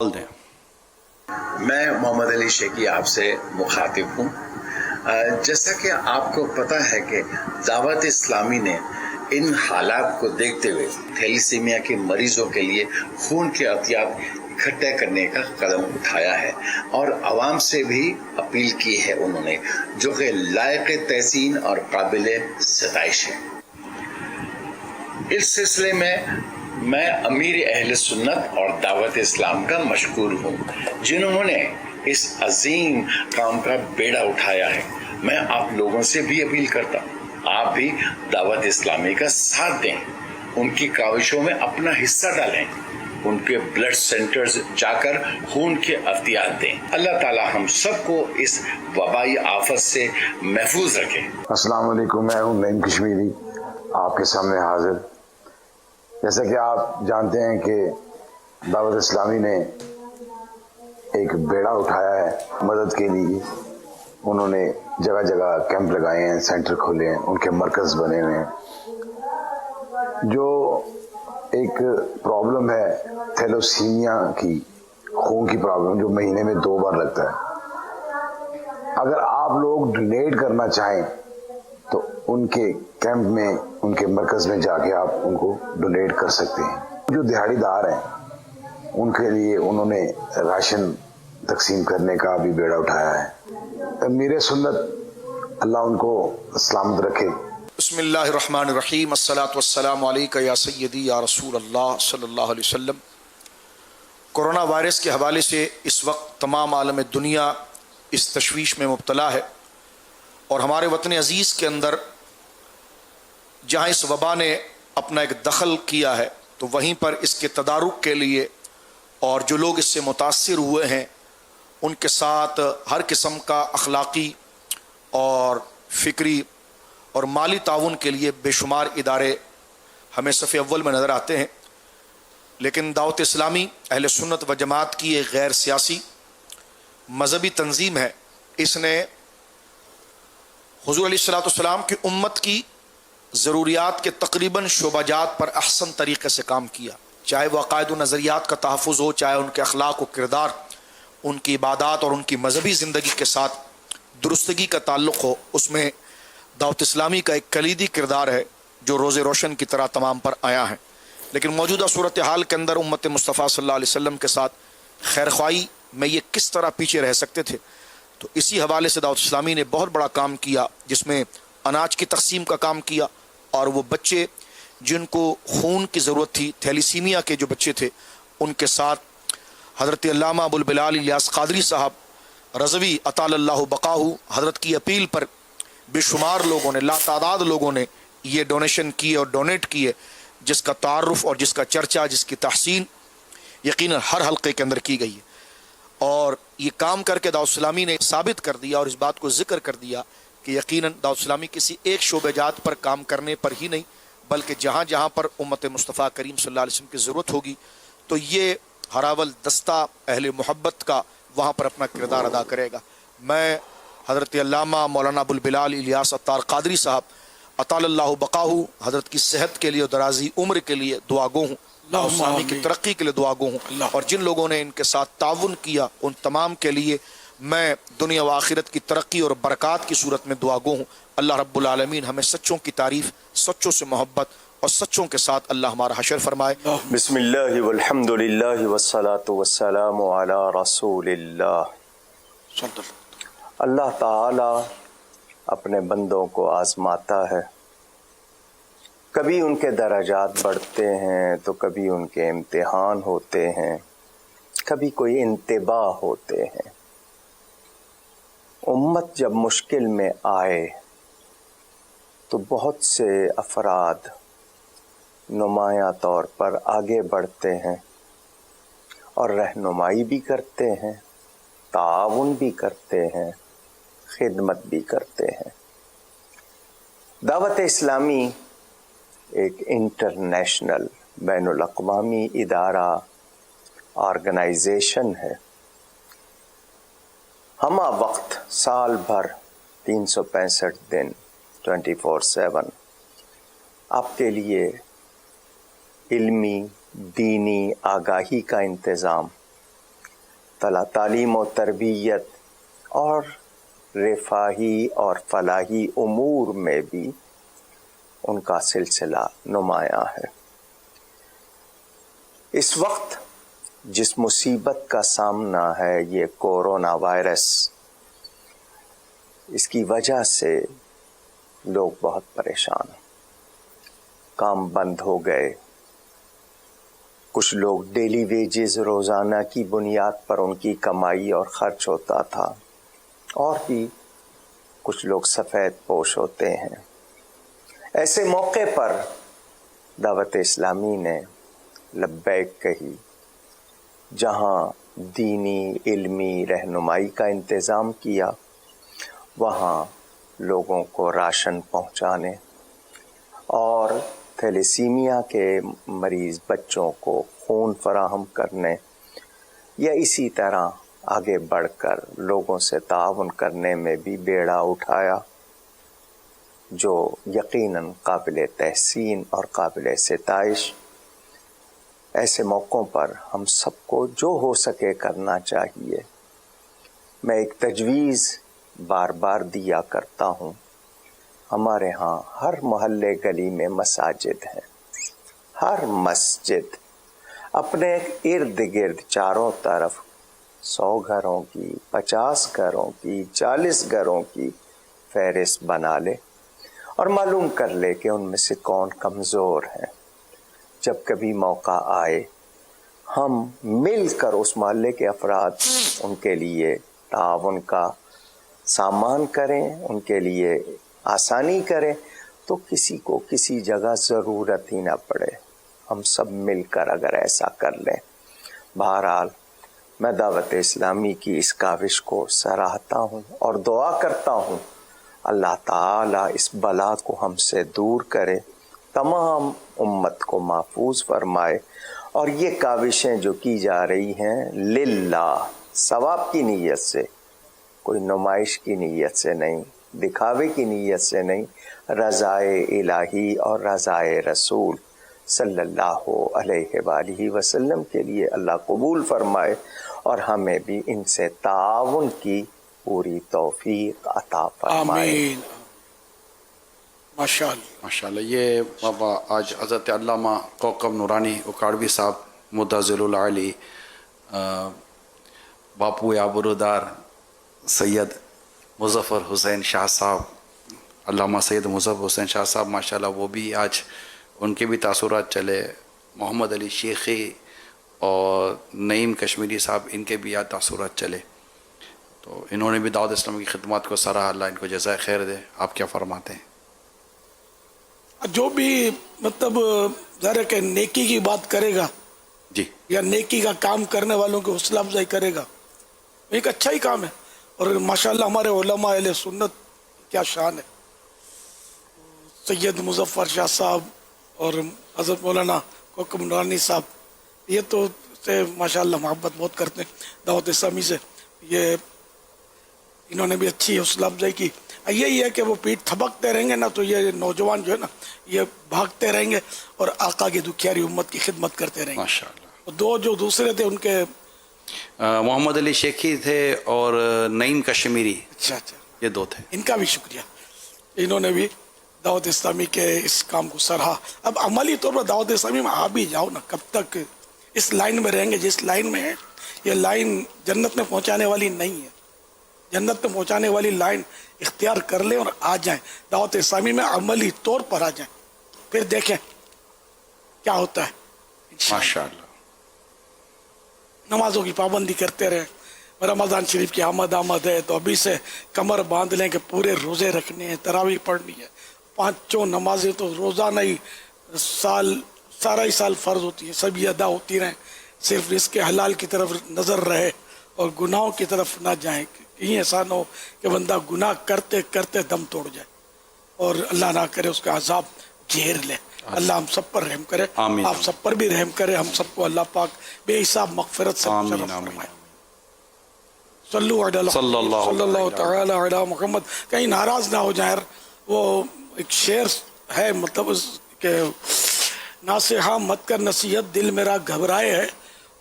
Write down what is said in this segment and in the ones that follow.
بول دیں۔ میں محمد علی شیخی آپ سے مخاطب ہوں۔ جیسا کہ آپ کو پتہ ہے کہ دعوت اسلامی نے ان حالات کو دیکھتے ہوئے تھیلیسیمیا کے مریضوں کے لیے خون کے عطیات اکٹھے کرنے کا قدم اٹھایا ہے اور عوام سے بھی اپیل کی ہے انہوں نے، جو کہ لائق تحسین اور قابل ستائش ہے۔ اس سلسلے میں امیر اہل سنت اور دعوت اسلام کا مشکور ہوں، جنہوں نے اس عظیم کام کا بیڑا اٹھایا ہے۔ میں آپ لوگوں سے بھی اپیل کرتا ہوں، آپ بھی دعوت اسلامی کا ساتھ دیں، ان کی کاوشوں میں اپنا حصہ ڈالیں، ان کے بلڈ سینٹرز جا کر خون کے عطیات دیں۔ اللہ تعالی ہم سب کو اس وبائی آفت سے محفوظ رکھے۔ السلام علیکم، میں ہوں نعیم کشمیری آپ کے سامنے حاضر۔ جیسا کہ آپ جانتے ہیں کہ دعوت اسلامی نے ایک بیڑا اٹھایا ہے مدد کے لیے۔ انہوں نے جگہ جگہ کیمپ لگائے ہیں، سینٹر کھولے ہیں، ان کے مرکز بنے ہوئے ہیں۔ جو ایک پرابلم ہے تھیلوسیمیا کی، خون کی پرابلم، جو مہینے میں 2 بار لگتا ہے، اگر آپ لوگ ڈونیٹ کرنا چاہیں تو ان کے کیمپ میں، ان کے مرکز میں جا کے آپ ان کو ڈونیٹ کر سکتے ہیں۔ جو دیہڑی دار ہیں ان کے لیے انہوں نے راشن تقسیم کرنے کا بھی بیڑا اٹھایا ہے۔ امیر سنت اللہ ان کو سلامت رکھے۔ بسم اللہ الرحمن الرحیم، الصلاۃ والسلام علیکہ یا سیدی یا رسول اللہ صلی اللہ علیہ وسلم۔ کورونا وائرس کے حوالے سے اس وقت تمام عالم دنیا اس تشویش میں مبتلا ہے، اور ہمارے وطن عزیز کے اندر جہاں اس وبا نے اپنا ایک دخل کیا ہے، تو وہیں پر اس کے تدارک کے لیے اور جو لوگ اس سے متاثر ہوئے ہیں ان کے ساتھ ہر قسم کا اخلاقی اور فکری اور مالی تعاون کے لیے بے شمار ادارے ہمیں صف اول میں نظر آتے ہیں۔ لیکن دعوت اسلامی اہل سنت و جماعت کی ایک غیر سیاسی مذہبی تنظیم ہے۔ اس نے حضور علیہ الصلوۃ والسلام کی امت کی ضروریات کے تقریباً شعبہ جات پر احسن طریقے سے کام کیا، چاہے وہ عقائد و نظریات کا تحفظ ہو، چاہے ان کے اخلاق و کردار، ان کی عبادات اور ان کی مذہبی زندگی کے ساتھ درستگی کا تعلق ہو۔ اس میں دعوت اسلامی کا ایک کلیدی کردار ہے جو روز روشن کی طرح تمام پر آیا ہے۔ لیکن موجودہ صورتحال کے اندر امت مصطفیٰ صلی اللہ علیہ وسلم کے ساتھ خیرخواہی میں یہ کس طرح پیچھے رہ سکتے تھے، تو اسی حوالے سے دعوت اسلامی نے بہت بڑا کام کیا، جس میں اناج کی تقسیم کا کام کیا، اور وہ بچے جن کو خون کی ضرورت تھی، تھیلیسیمیا کے جو بچے تھے، ان کے ساتھ حضرت علامہ ابو البلال الیاس قادری صاحب رضوی اطال اللہ بقاہ حضرت کی اپیل پر بے شمار لوگوں نے، لاتعداد لوگوں نے یہ ڈونیشن کیے اور ڈونیٹ کیے، جس کا تعارف اور جس کا چرچا، جس کی تحسین یقیناً ہر حلقے کے اندر کی گئی ہے۔ اور یہ کام کر کے دعوت اسلامی نے ثابت کر دیا اور اس بات کو ذکر کر دیا کہ یقیناً دعوت اسلامی کسی ایک شعبہ جات پر کام کرنے پر ہی نہیں، بلکہ جہاں جہاں پر امت مصطفیٰ کریم صلی اللہ علیہ وسلم کی ضرورت ہوگی تو یہ ہراول دستہ اہل محبت کا وہاں پر اپنا کردار ادا کرے گا۔ میں حضرت علامہ مولانا ابو البلال الیاس اطار قادری صاحب اطال اللہ بقاہ حضرت کی صحت کے لیے اور درازی عمر کے لیے دعا گو ہوں، اسلامی کی ترقی کے لیے دعا گو ہوں، اور جن لوگوں نے ان کے ساتھ تعاون کیا ان تمام کے لیے میں دنیا و آخرت کی ترقی اور برکات کی صورت میں دعا گو ہوں۔ اللہ رب العالمین ہمیں سچوں کی تعریف، سچوں سے محبت اور سچوں کے ساتھ اللہ ہمارا حشر فرمائے۔ بسم اللہ والحمد للہ والصلاة والسلام علی رسول اللہ۔ اللہ تعالی اپنے بندوں کو آزماتا ہے، کبھی ان کے درجات بڑھتے ہیں تو کبھی ان کے امتحان ہوتے ہیں، کبھی کوئی انتباہ ہوتے ہیں۔ امت جب مشکل میں آئے تو بہت سے افراد نمایاں طور پر آگے بڑھتے ہیں اور رہنمائی بھی کرتے ہیں، تعاون بھی کرتے ہیں، خدمت بھی کرتے ہیں۔ دعوت اسلامی ایک انٹرنیشنل، بین الاقوامی ادارہ، آرگنائزیشن ہے۔ ہمہ وقت سال بھر 365 دن 24/7 آپ کے لیے علمی دینی آگاہی کا انتظام تعلیم و تربیت اور رفاہی اور فلاحی امور میں بھی ان کا سلسلہ نمایاں ہے۔ اس وقت جس مصیبت کا سامنا ہے یہ کورونا وائرس، اس کی وجہ سے لوگ بہت پریشان ہیں، کام بند ہو گئے، کچھ لوگ ڈیلی ویجز روزانہ کی بنیاد پر ان کی کمائی اور خرچ ہوتا تھا، اور بھی کچھ لوگ سفید پوش ہوتے ہیں۔ ایسے موقع پر دعوت اسلامی نے لبیک کہی، جہاں دینی علمی رہنمائی کا انتظام کیا، وہاں لوگوں کو راشن پہنچانے اور تھیلیسیمیا کے مریض بچوں کو خون فراہم کرنے یا اسی طرح آگے بڑھ کر لوگوں سے تعاون کرنے میں بھی بیڑا اٹھایا، جو یقیناً قابل تحسین اور قابل ستائش۔ ایسے موقعوں پر ہم سب کو جو ہو سکے کرنا چاہیے۔ میں ایک تجویز بار بار دیا کرتا ہوں، ہمارے ہاں ہر محلے گلی میں مساجد ہیں، ہر مسجد اپنے ارد گرد چاروں طرف 100 گھروں کی، 50 گھروں کی، 40 گھروں کی فہرست بنا لے اور معلوم کر لے کہ ان میں سے کون کمزور ہیں۔ جب کبھی موقع آئے ہم مل کر اس محلے کے افراد ان کے لیے تعاون کا سامان کریں، ان کے لیے آسانی کریں، تو کسی کو کسی جگہ ضرورت ہی نہ پڑے، ہم سب مل کر اگر ایسا کر لیں۔ بہرحال میں دعوت اسلامی کی اس کاوش کو سراہتا ہوں اور دعا کرتا ہوں اللہ تعالیٰ اس بلا کو ہم سے دور کرے، تمام امت کو محفوظ فرمائے، اور یہ کاوشیں جو کی جا رہی ہیں للہ، ثواب کی نیت سے، کوئی نمائش کی نیت سے نہیں، دکھاوے کی نیت سے نہیں، رضائے الہی اور رضائے رسول صلی اللہ علیہ وآلہ وسلم کے لیے اللہ قبول فرمائے، اور ہمیں بھی ان سے تعاون کی پوری توفیق عطا فرمائے۔ آمین۔ ماشاءاللہ ماشاءاللہ۔ یہ بابا آج حضرت علامہ کوکب نورانی اکاڑوی صاحب متضل العالی، باپو آبرودار سید مظفر حسین شاہ صاحب، علامہ سید مظفر حسین شاہ صاحب، ماشاءاللہ وہ بھی آج ان کے بھی تاثرات چلے، محمد علی شیخی اور نعیم کشمیری صاحب، ان کے بھی آج تاثرات چلے، تو انہوں نے بھی دعوت اسلامی کی خدمات کو سراہا، اللہ ان کو جزائے خیر دے۔ آپ کیا فرماتے ہیں؟ جو بھی مطلب ظاہر ہے کہ نیکی کی بات کرے گا جی یا نیکی کا کام کرنے والوں کی حوصلہ افزائی کرے گا، ایک اچھا ہی کام ہے۔ اور ماشاءاللہ ہمارے علماء اہل سنت کیا شان ہے، سید مظفر شاہ صاحب اور حضرت مولانا کوکب نورانی صاحب، یہ تو سے ماشاءاللہ محبت بہت کرتے ہیں دعوت اسلامی سے، یہ انہوں نے بھی اچھی حوصلہ افزائی کی۔ یہی ہے کہ وہ پیٹ تھبکتے رہیں گے نا تو یہ نوجوان جو ہے نا یہ بھاگتے رہیں گے اور آقا کی دکھیاری امت کی خدمت کرتے رہیں گے۔ ماشاءاللہ۔ دو جو دوسرے تھے ان کے محمد علی شیخی تھے اور نعیم کشمیری، اچھا یہ دو تھے۔ ان کا بھی شکریہ، انہوں نے بھی دعوت اسلامی کے اس کام کو سراہا۔ اب عملی طور پر دعوت اسلامی میں آ بھی جاؤ نا، کب تک اس لائن میں رہیں گے جس لائن میں ہے؟ یہ لائن جنت میں پہنچانے والی نہیں ہے، جنت میں پہنچانے والی لائن اختیار کر لیں اور آ جائیں دعوت اسلامی میں، عملی طور پر آ جائیں، پھر دیکھیں کیا ہوتا ہے انشاءاللہ۔ ماشاءاللہ۔ نمازوں کی پابندی کرتے رہیں، رمضان شریف کی آمد ہے تو ابھی سے کمر باندھ لیں کہ پورے روزے رکھنے ہیں، تراویح پڑھنی ہے، 5 نمازیں تو روزانہ ہی سارا ہی سال فرض ہوتی ہیں، سب یہ ادا ہوتی رہیں، صرف رزق حلال کی طرف نظر رہے اور گناہوں کی طرف نہ جائیں، کہیں ایسا نہ ہو کہ بندہ گناہ کرتے کرتے دم توڑ جائے اور اللہ نہ کرے اس کا عذاب گھیر لے۔ اللہ ہم سب پر رحم کرے، آمین۔ آپ سب پر بھی رحم کرے، ہم سب کو اللہ پاک بے حساب مغفرت سے آمین، مشرف آمین۔ فرمائے۔ صلی اللہ تعالی علی محمد۔ کہیں ناراض نہ ہو جائیں، وہ ایک شعر ہے مطلب کہ ناصحہ مت کر نصیحت، دل میرا گھبرائے ہے،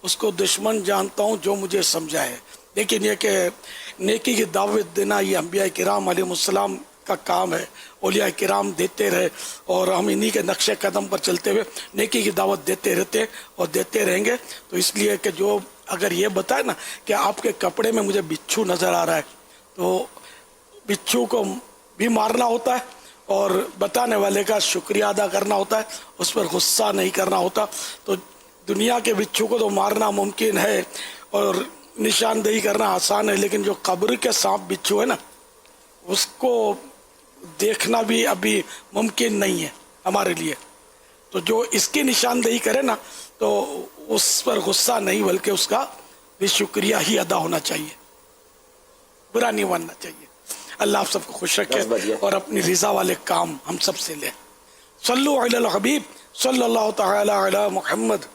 اس کو دشمن جانتا ہوں جو مجھے سمجھا ہے. لیکن یہ کہ نیکی کی دعوت دینا یہ انبیاء کرام علیہ السلام کا کام ہے. اولیاء کرام دیتے رہے اور ہم انہی کے نقش قدم پر چلتے ہوئے نیکی کی دعوت دیتے رہتے اور دیتے رہیں گے. تو اس لیے کہ جو اگر یہ بتائے نا کہ آپ کے کپڑے میں مجھے بچھو نظر آ رہا ہے تو بچھو کو بھی مارنا ہوتا ہے اور بتانے والے کا شکریہ ادا کرنا ہوتا ہے, اس پر غصہ نہیں کرنا ہوتا. تو دنیا کے بچھو کو تو مارنا ممکن ہے اور نشاندہی کرنا آسان ہے, لیکن جو قبر کے سانپ بچھو ہے نا اس کو دیکھنا بھی ابھی ممکن نہیں ہے ہمارے لیے. تو جو اس کی نشاندہی کرے نا تو اس پر غصہ نہیں بلکہ اس کا بھی شکریہ ہی ادا ہونا چاہیے, برا نہیں ماننا چاہیے. اللہ آپ سب کو خوش رکھے اور اپنی رضا والے کام ہم سب سے لے. صلو علی الحبیب صلی اللہ تعالی علی محمد.